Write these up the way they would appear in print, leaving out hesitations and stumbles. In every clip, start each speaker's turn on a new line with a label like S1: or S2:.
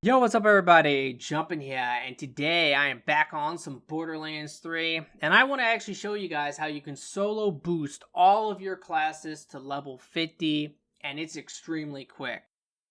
S1: Yo, what's up everybody? Jumping here, and today I am back on some Borderlands 3, and I want to actually show you guys how you can solo boost all of your classes to level 50, and it's extremely quick.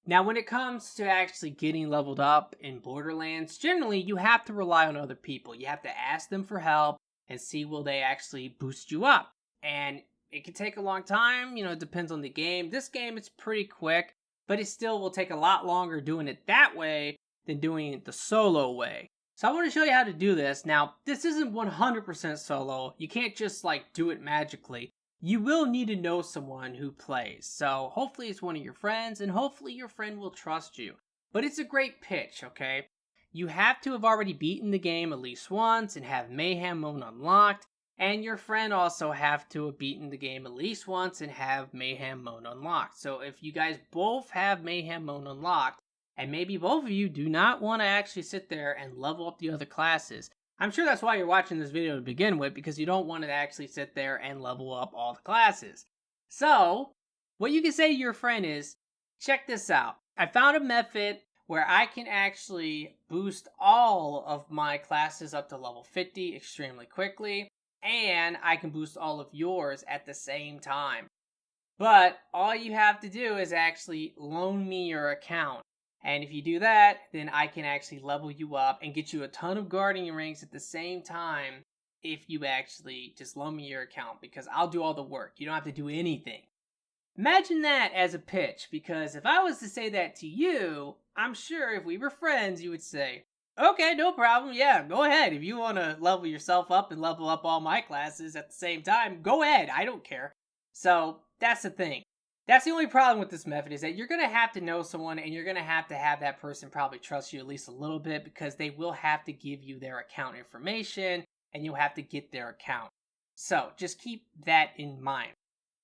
S1: Now, when it comes to actually getting leveled up in Borderlands, generally you have to rely on other people. You have to ask them for help and see will they actually boost you up. And it can take a long time, it depends on the game. This game, it's pretty quick, but it still will take a lot longer doing it that way than doing it the solo way. So I want to show you how to do this. Now, this isn't 100% solo. You can't just do it magically. You will need to know someone who plays. So hopefully it's one of your friends, and hopefully your friend will trust you. But it's a great pitch, okay? You have to have already beaten the game at least once and have Mayhem Mode unlocked. And your friend also have to have beaten the game at least once and have Mayhem Mode unlocked. So if you guys both have Mayhem Mode unlocked, and maybe both of you do not want to actually sit there and level up the other classes, I'm sure that's why you're watching this video to begin with, because you don't want to actually sit there and level up all the classes. So, what you can say to your friend is, check this out. I found a method where I can actually boost all of my classes up to level 50 extremely quickly, and I can boost all of yours at the same time. But all you have to do is actually loan me your account. And if you do that, then I can actually level you up and get you a ton of guardian ranks at the same time if you actually just loan me your account, because I'll do all the work. You don't have to do anything. Imagine that as a pitch, because if I was to say that to you, I'm sure if we were friends, you would say, okay, no problem. Yeah, go ahead. If you want to level yourself up and level up all my classes at the same time, go ahead. I don't care. So that's the thing. That's the only problem with this method, is that you're going to have to know someone, and you're going to have that person probably trust you at least a little bit, because they will have to give you their account information and you'll have to get their account. So just keep that in mind.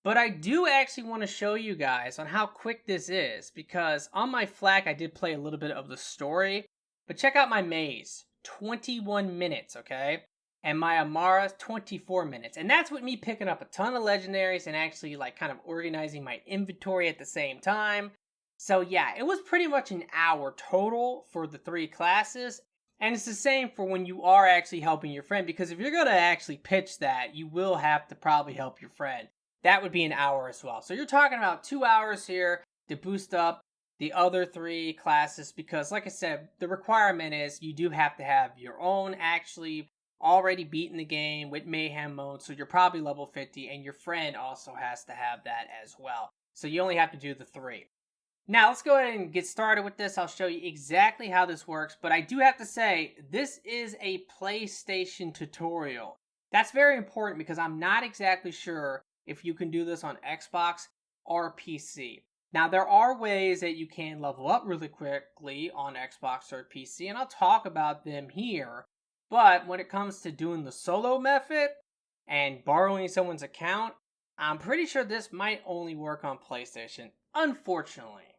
S1: But I do actually want to show you guys on how quick this is, because on my FLAC I did play a little bit of the story. But check out my maze, 21 minutes, okay? And my Amara, 24 minutes. And that's with me picking up a ton of legendaries and actually kind of organizing my inventory at the same time. So yeah, it was pretty much an hour total for the 3 classes. And it's the same for when you are actually helping your friend, because if you're going to actually pitch that, you will have to probably help your friend. That would be an hour as well. So you're talking about 2 hours here to boost up the other 3 classes, because like I said, the requirement is you do have to have your own actually already beaten the game with Mayhem Mode, so you're probably level 50, and your friend also has to have that as well. So you only have to do the 3. Now let's go ahead and get started with this. I'll show you exactly how this works, but I do have to say, this is a PlayStation tutorial. That's very important, because I'm not exactly sure if you can do this on Xbox or PC. Now, there are ways that you can level up really quickly on Xbox or PC, and I'll talk about them here. But when it comes to doing the solo method and borrowing someone's account, I'm pretty sure this might only work on PlayStation, unfortunately.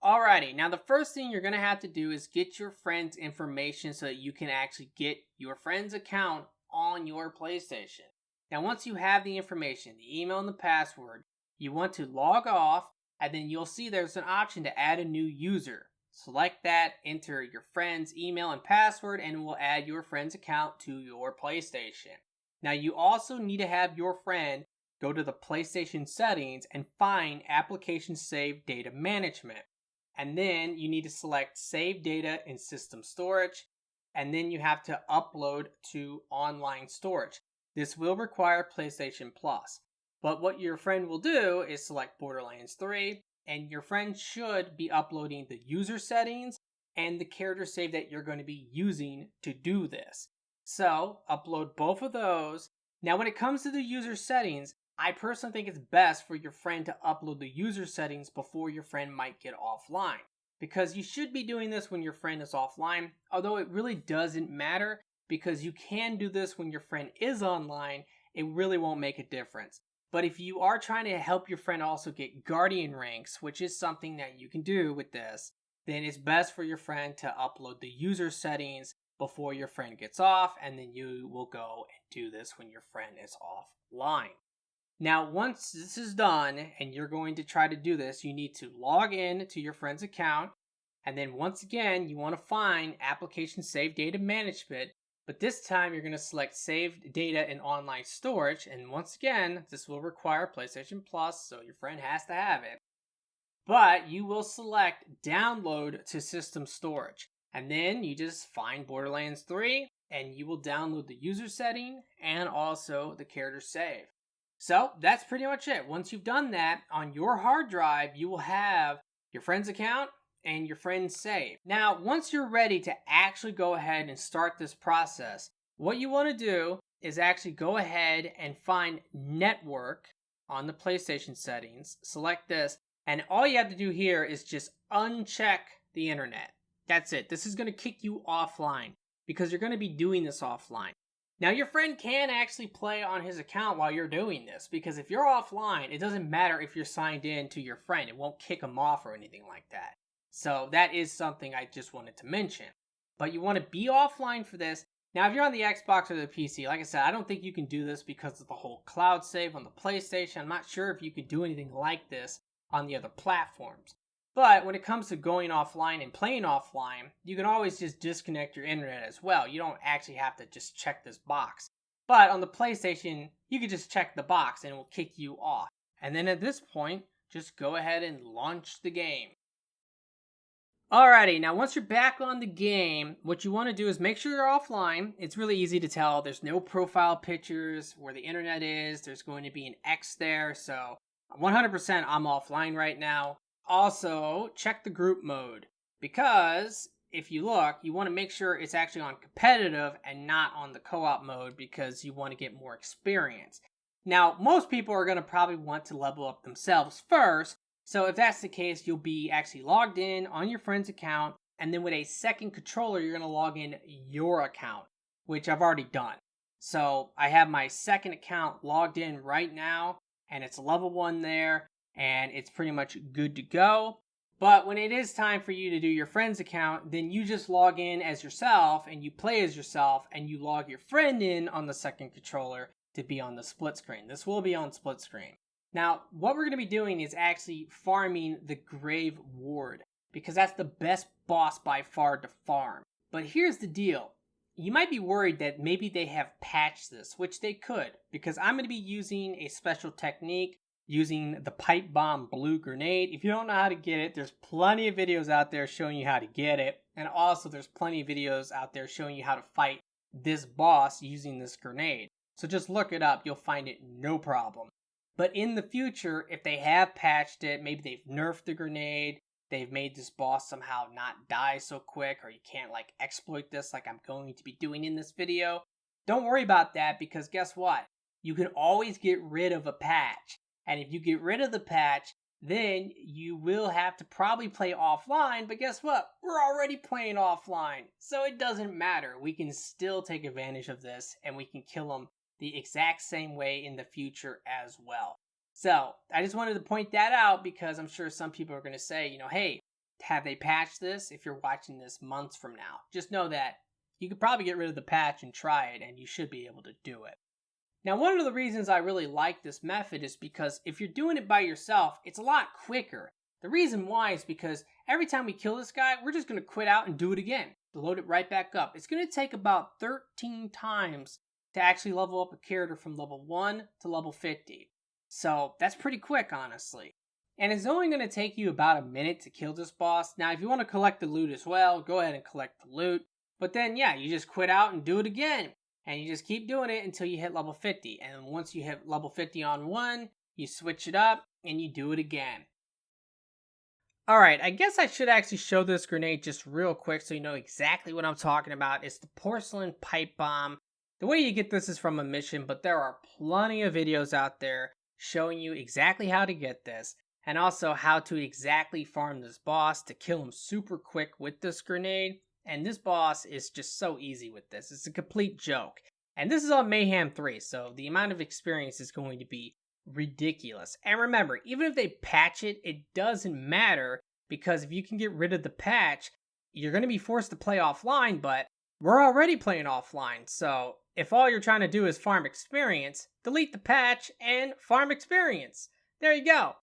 S1: Alrighty, now the first thing you're going to have to do is get your friend's information so that you can actually get your friend's account on your PlayStation. Now, once you have the information, the email and the password, you want to log off, and then you'll see there's an option to add a new user. Select that, enter your friend's email and password, and it will add your friend's account to your PlayStation. Now, you also need to have your friend go to the PlayStation settings and find Application Save Data Management. And then you need to select Save Data in System Storage, and then you have to upload to online storage. This will require PlayStation Plus. But what your friend will do is select Borderlands 3, and your friend should be uploading the user settings and the character save that you're going to be using to do this. So, upload both of those. Now, when it comes to the user settings, I personally think it's best for your friend to upload the user settings before your friend might get offline, because you should be doing this when your friend is offline, although it really doesn't matter, because you can do this when your friend is online. It really won't make a difference. But if you are trying to help your friend also get guardian ranks, which is something that you can do with this, then it's best for your friend to upload the user settings before your friend gets off, and then you will go and do this when your friend is offline. Now, once this is done and you're going to try to do this, you need to log in to your friend's account, And then once again, you want to find application save data management, but this time you're going to select saved data in online storage. And once again, this will require PlayStation Plus, so your friend has to have it. But you will select download to system storage. And then you just find Borderlands 3 and you will download the user setting and also the character save. So that's pretty much it. Once you've done that, on your hard drive, you will have your friend's account and your friend's save. Now, once you're ready to actually go ahead and start this process, what you want to do is actually go ahead and find network on the PlayStation settings, select this, and all you have to do here is just uncheck the internet. That's it. This is going to kick you offline because you're going to be doing this offline. Now, your friend can actually play on his account while you're doing this, because if you're offline, it doesn't matter if you're signed in to your friend. It won't kick him off or anything like that. So that is something I just wanted to mention. But you want to be offline for this. Now, if you're on the Xbox or the PC, like I said, I don't think you can do this because of the whole cloud save on the PlayStation. I'm not sure if you could do anything like this on the other platforms. But when it comes to going offline and playing offline, you can always just disconnect your internet as well. You don't actually have to just check this box. But on the PlayStation, you can just check the box and it will kick you off. And then at this point, just go ahead and launch the game. Alrighty, now once you're back on the game, what you want to do is make sure you're offline. It's really easy to tell. There's no profile pictures where the internet is. There's going to be an X there. So 100% I'm offline right now. Also, check the group mode, because if you look, you want to make sure it's actually on competitive and not on the co-op mode, because you want to get more experience. Now, most people are going to probably want to level up themselves first, so if that's the case, you'll be actually logged in on your friend's account, and then with a second controller, you're going to log in your account, which I've already done. So I have my second account logged in right now, and it's level 1 there. And it's pretty much good to go. But when it is time for you to do your friend's account, then you just log in as yourself and you play as yourself and you log your friend in on the second controller to be on the split screen. This will be on split screen. Now, what we're going to be doing is actually farming the Grave Ward, because that's the best boss by far to farm. But here's the deal. You might be worried that maybe they have patched this, which they could, because I'm going to be using a special technique using the pipe bomb blue grenade. If you don't know how to get it, there's plenty of videos out there showing you how to get it. And also there's plenty of videos out there showing you how to fight this boss using this grenade. So just look it up, you'll find it no problem. But in the future, if they have patched it, maybe they've nerfed the grenade, they've made this boss somehow not die so quick, or you can't like exploit this like I'm going to be doing in this video, don't worry about that, because guess what? You can always get rid of a patch. And if you get rid of the patch, then you will have to probably play offline. But guess what? We're already playing offline. So it doesn't matter. We can still take advantage of this and we can kill them the exact same way in the future as well. So I just wanted to point that out, because I'm sure some people are going to say, hey, have they patched this? If you're watching this months from now, just know that you could probably get rid of the patch and try it, and you should be able to do it. Now, one of the reasons I really like this method is because if you're doing it by yourself, it's a lot quicker. The reason why is because every time we kill this guy, we're just going to quit out and do it again. Load it right back up. It's going to take about 13 times to actually level up a character from level 1 to level 50. So that's pretty quick, honestly. And it's only going to take you about a minute to kill this boss. Now, if you want to collect the loot as well, go ahead and collect the loot. But then, yeah, you just quit out and do it again. And you just keep doing it until you hit level 50. And once you hit level 50 on one, you switch it up and you do it again. Alright, I guess I should actually show this grenade just real quick so you know exactly what I'm talking about. It's the Porcelain pipe bomb. The way you get this is from a mission, but there are plenty of videos out there showing you exactly how to get this. And also how to exactly farm this boss to kill him super quick with this grenade. And this boss is just so easy with this. It's a complete joke. And this is on Mayhem 3, so the amount of experience is going to be ridiculous. And remember, even if they patch it, it doesn't matter, because if you can get rid of the patch, you're going to be forced to play offline, but we're already playing offline. So if all you're trying to do is farm experience, delete the patch and farm experience. There you go.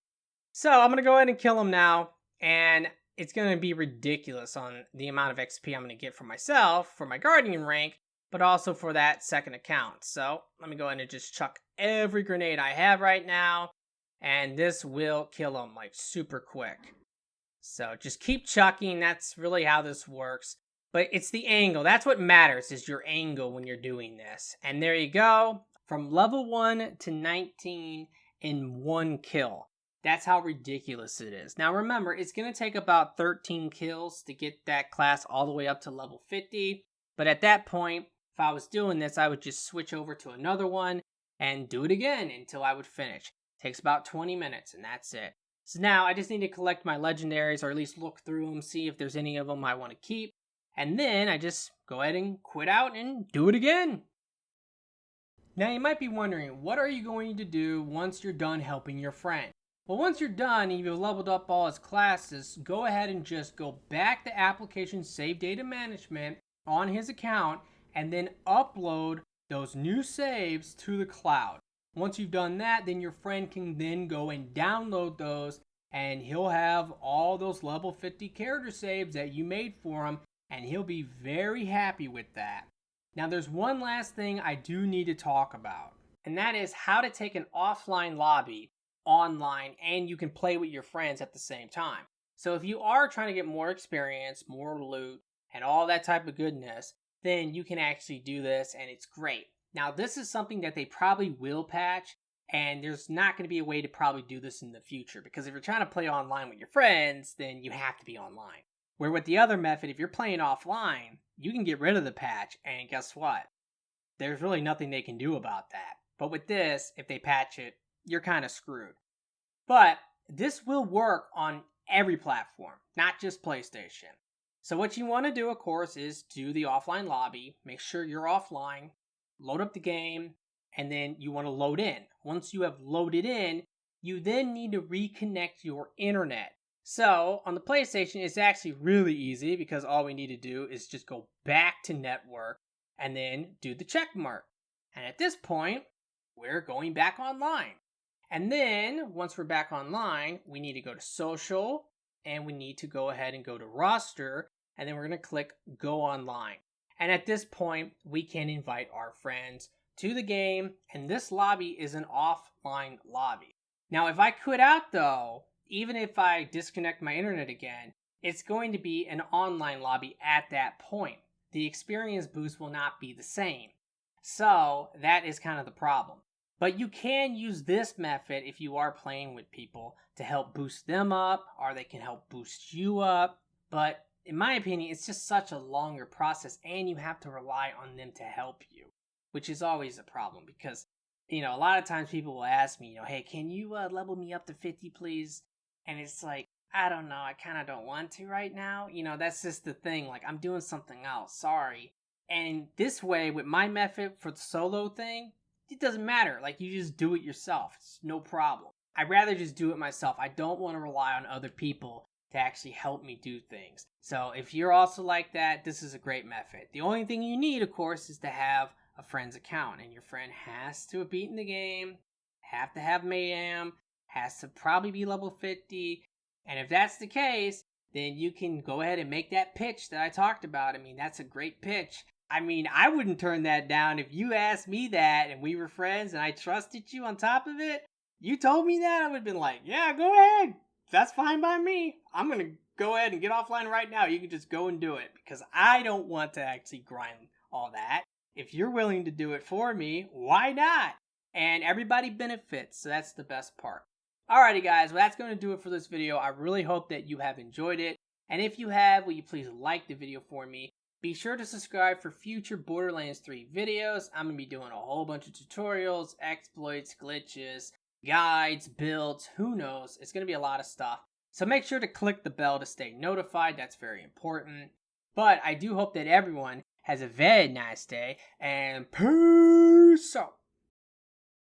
S1: So I'm going to go ahead and kill him now. And it's going to be ridiculous on the amount of XP I'm going to get for myself, for my Guardian rank, but also for that second account. So let me go ahead and just chuck every grenade I have right now, and this will kill them like super quick. So just keep chucking. That's really how this works. But it's the angle. That's what matters, is your angle when you're doing this. And there you go. From level 1 to 19 in 1 kill. That's how ridiculous it is. Now remember, it's going to take about 13 kills to get that class all the way up to level 50. But at that point, if I was doing this, I would just switch over to another one and do it again until I would finish. Takes about 20 minutes, and that's it. So now I just need to collect my legendaries, or at least look through them, see if there's any of them I want to keep. And then I just go ahead and quit out and do it again. Now you might be wondering, what are you going to do once you're done helping your friend? Well, once you're done and you've leveled up all his classes, go ahead and just go back to application save data management on his account and then upload those new saves to the cloud. Once you've done that, then your friend can then go and download those, and he'll have all those level 50 character saves that you made for him, and he'll be very happy with that. Now there's one last thing I do need to talk about, and that is how to take an offline lobby online and you can play with your friends at the same time. So if you are trying to get more experience, more loot, and all that type of goodness, then you can actually do this, and it's great. Now this is something that they probably will patch, and there's not going to be a way to probably do this in the future, because if you're trying to play online with your friends, then you have to be online. Where with the other method, if you're playing offline, you can get rid of the patch, and guess what? There's really nothing they can do about that. But with this, if they patch it, you're kind of screwed. But this will work on every platform, not just PlayStation. So what you want to do, of course, is do the offline lobby, make sure you're offline, load up the game, and then you want to load in. Once you have loaded in, you then need to reconnect your internet. So on the PlayStation, it's actually really easy, because all we need to do is just go back to network and then do the check mark. And at this point, we're going back online. And then once we're back online, we need to go to social, and we need to go ahead and go to roster, and then we're going to click go online. And at this point, we can invite our friends to the game, and this lobby is an offline lobby. Now, if I quit out though, even if I disconnect my internet again, it's going to be an online lobby at that point. The experience boost will not be the same. So that is kind of the problem. But you can use this method if you are playing with people to help boost them up, or they can help boost you up. But in my opinion, it's just such a longer process, and you have to rely on them to help you, which is always a problem, because, a lot of times people will ask me, hey, can you level me up to 50, please? And it's like, I don't know, I kind of don't want to right now. That's just the thing, like, I'm doing something else, sorry. And this way, with my method for the solo thing, it doesn't matter. Like, you just do it yourself. It's no problem. I'd rather just do it myself. I don't want to rely on other people to actually help me do things. So if you're also like that, this is a great method. The only thing you need, of course, is to have a friend's account, and your friend has to have beaten the game, have to have Mayhem, has to probably be level 50, and if that's the case, then you can go ahead and make that pitch that I talked about. I mean, that's a great pitch. I mean, I wouldn't turn that down if you asked me that and we were friends and I trusted you on top of it. You told me that, I would have been like, yeah, go ahead. That's fine by me. I'm going to go ahead and get offline right now. You can just go and do it, because I don't want to actually grind all that. If you're willing to do it for me, why not? And everybody benefits, so that's the best part. Alrighty guys, well that's going to do it for this video. I really hope that you have enjoyed it. And if you have, will you please like the video for me? Be sure to subscribe for future Borderlands 3 videos. I'm going to be doing a whole bunch of tutorials, exploits, glitches, guides, builds, who knows. It's going to be a lot of stuff. So make sure to click the bell to stay notified. That's very important. But I do hope that everyone has a very nice day, and peace out.